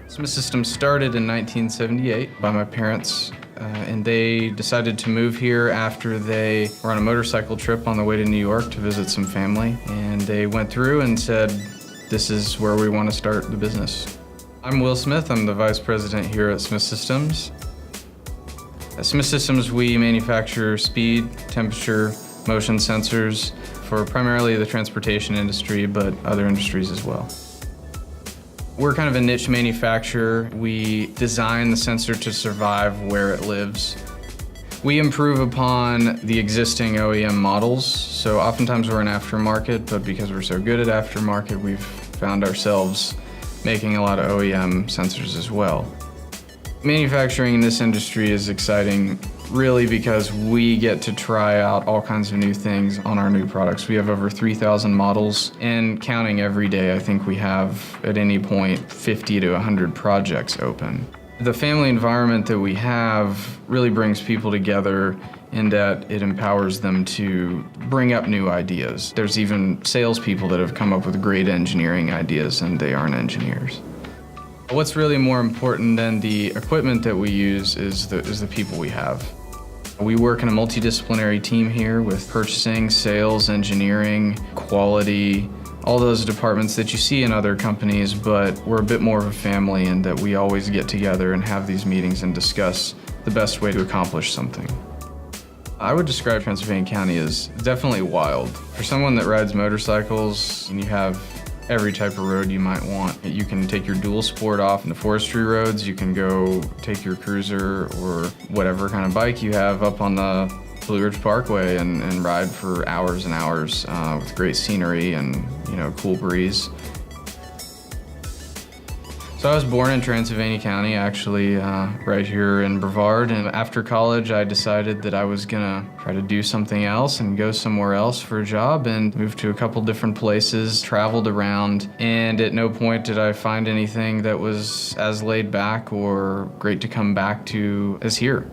Smith Systems started in 1978 by my parents, and they decided to move here after they were on a motorcycle trip on the way to New York to visit some family. And they went through and said, this is where we want to start the business. I'm Will Smith. I'm the vice president here at Smith Systems. At Smith Systems, we manufacture speed, temperature, motion sensors for primarily the transportation industry, but other industries as well. We're kind of a niche manufacturer. We design the sensor to survive where it lives. We improve upon the existing OEM models, so oftentimes we're an aftermarket, but because we're so good at aftermarket, we've found ourselves making a lot of OEM sensors as well. Manufacturing in this industry is exciting really because we get to try out all kinds of new things on our new products. We have over 3,000 models and counting every day. I think we have at any point 50 to 100 projects open. The family environment that we have really brings people together in that it empowers them to bring up new ideas. There's even salespeople that have come up with great engineering ideas and they aren't engineers. What's really more important than the equipment that we use is the people we have. We work in a multidisciplinary team here with purchasing, sales, engineering, quality, all those departments that you see in other companies, but we're a bit more of a family in that we always get together and have these meetings and discuss the best way to accomplish something. I would describe Transylvania County as definitely wild. For someone that rides motorcycles and you have every type of road you might want. You can take your dual sport off in the forestry roads, you can go take your cruiser or whatever kind of bike you have up on the Blue Ridge Parkway and ride for hours and hours with great scenery and cool breeze. So I was born in Transylvania County, actually, right here in Brevard, and after college I decided that I was gonna try to do something else and go somewhere else for a job and moved to a couple different places, traveled around, and at no point did I find anything that was as laid back or great to come back to as here.